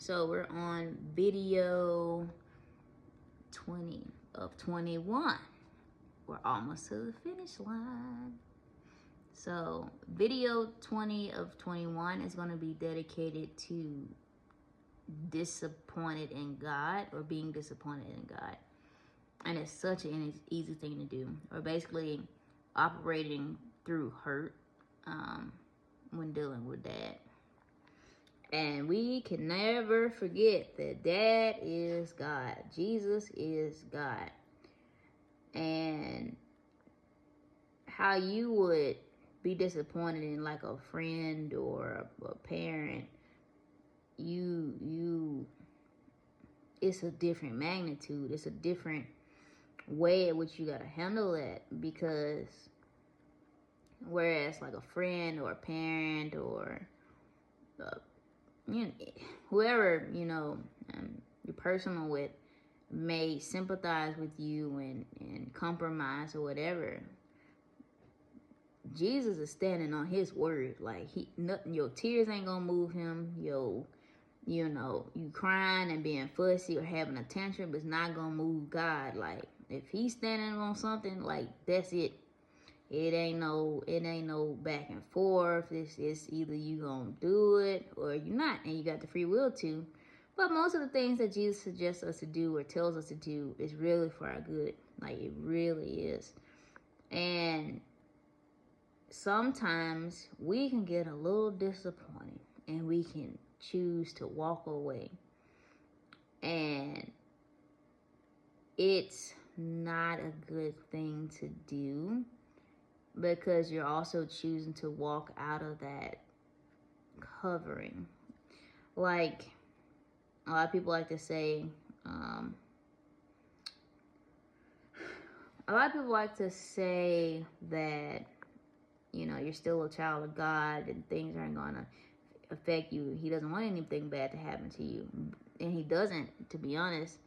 So we're on video 20 of 21. We're almost to the finish line. So video 20 of 21 is going to be dedicated to disappointed in God, or being disappointed in God. And it's such an easy thing to do. Or basically operating through hurt when dealing with that. And we can never forget that Dad is God. Jesus is God. And how you would be disappointed in like a friend or a parent, it's a different magnitude. It's a different way in which you gotta handle that, because whereas like a friend or a parent or whoever you're personal with may sympathize with you and compromise or whatever, Jesus is standing on his word. Like nothing, your tears ain't gonna move him. You crying and being fussy or having a tantrum is not gonna move God. Like if he's standing on something, like that's it. It ain't no back and forth. It's either you gonna do it or you're not, and you got the free will to. But most of the things that Jesus suggests us to do or tells us to do is really for our good. Like it really is. And sometimes we can get a little disappointed and we can choose to walk away. And it's not a good thing to do, because you're also choosing to walk out of that covering. Like a lot of people like to say, that you're still a child of God and things aren't gonna affect you. He doesn't want anything bad to happen to you, and he doesn't, to be honest.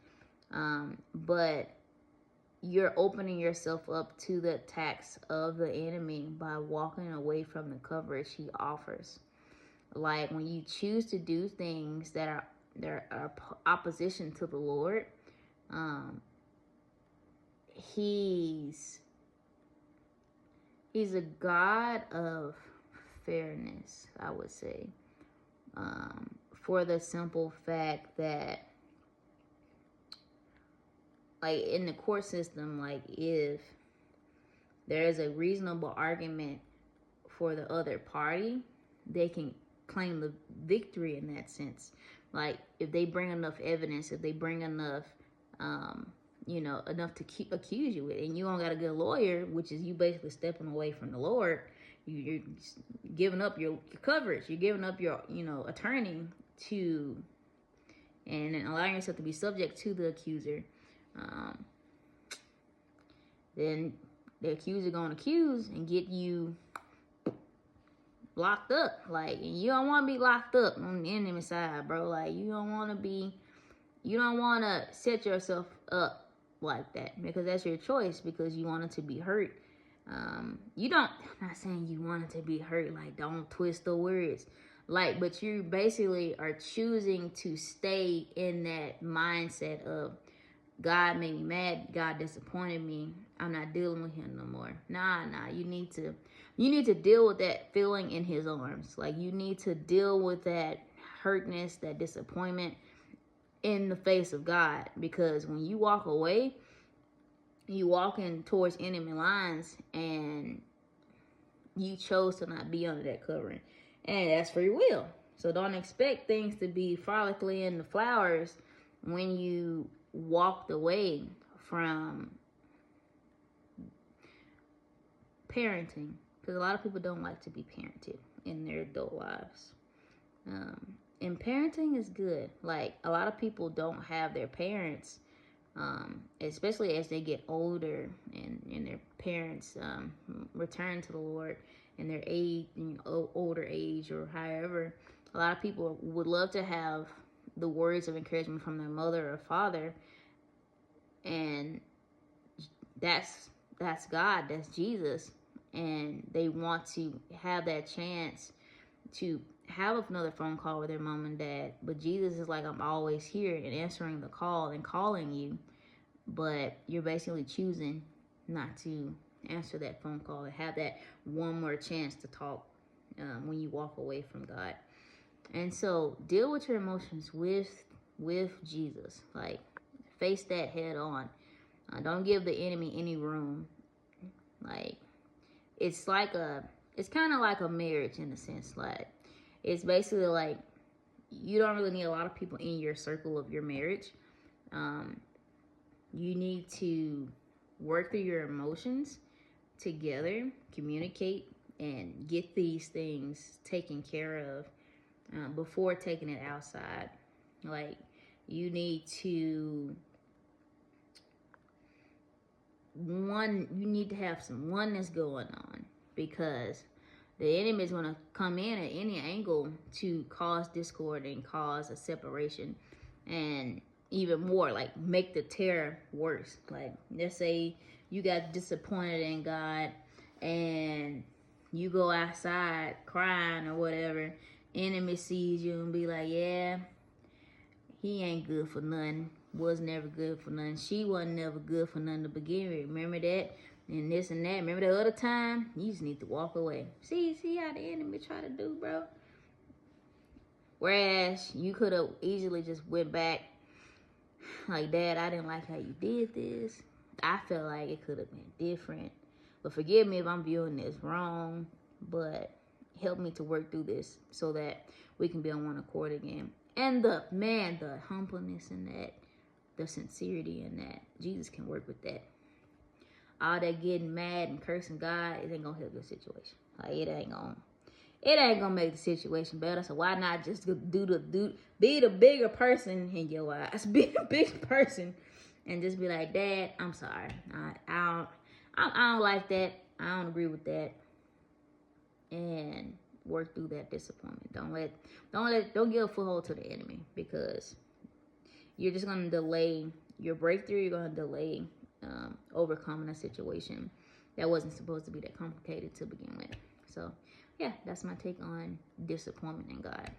But you're opening yourself up to the attacks of the enemy by walking away from the coverage he offers. Like when you choose to do things that are opposition to the Lord, he's a God of fairness, I would say, for the simple fact that, like in the court system, like if there is a reasonable argument for the other party, they can claim the victory in that sense. Like if they bring enough evidence, if they bring enough, enough to accuse you with, and you don't got a good lawyer, which is you basically stepping away from the Lord. You're giving up your coverage. You're giving up your attorney to, and allowing yourself to be subject to the accuser. Then the accuser gonna accuse and get you locked up. Like, you don't want to be locked up on the enemy side, bro. Like, you don't want to set yourself up like that, because that's your choice, because you wanted to be hurt. I'm not saying you wanted to be hurt, like, don't twist the words. Like, but you basically are choosing to stay in that mindset of, God made me mad, God disappointed me, I'm not dealing with him no more. Nah, you need to deal with that feeling in his arms. Like, you need to deal with that hurtness, that disappointment in the face of God. Because when you walk away, you walking towards enemy lines, and you chose to not be under that covering. And that's free will. So don't expect things to be frolickly in the flowers when you walked away from parenting, because a lot of people don't like to be parented in their adult lives. And parenting is good. Like, a lot of people don't have their parents, especially as they get older and their parents return to the Lord in their age, older age, or however. A lot of people would love to have the words of encouragement from their mother or father, and that's God, that's Jesus, and they want to have that chance to have another phone call with their mom and dad, but Jesus is like, I'm always here and answering the call and calling you, but you're basically choosing not to answer that phone call and have that one more chance to talk when you walk away from God. And so deal with your emotions with Jesus. Like, face that head on. Don't give the enemy any room. Like, it's kind of like a marriage in a sense. Like, it's basically like you don't really need a lot of people in your circle of your marriage. You need to work through your emotions together, communicate, and get these things taken care of before taking it outside. Like, you need to have some oneness going on, because the enemy is going to come in at any angle to cause discord and cause a separation, and even more, like, make the terror worse. Like, let's say you got disappointed in God and you go outside crying or whatever, enemy sees you and be like, yeah, he ain't good for nothing, was never good for nothing, she wasn't never good for nothing to begin with, remember that, and this and that, remember the other time, you just need to walk away. See how the enemy try to do, bro? Whereas you could have easily just went back, like, Dad, I didn't like how you did this, I felt like it could have been different, but forgive me if I'm viewing this wrong, but help me to work through this so that we can be on one accord again. And the humbleness in that, the sincerity in that, Jesus can work with that. All that getting mad and cursing God, it ain't gonna help your situation. Like, it ain't gonna make the situation better. So why not just be the bigger person in your eyes, be the big person, and just be like, Dad, I'm sorry. I don't like that. I don't agree with that. And work through that disappointment. Don't give a foothold to the enemy, because you're just gonna delay your breakthrough. You're gonna delay overcoming a situation that wasn't supposed to be that complicated to begin with. So yeah, that's my take on disappointment in God.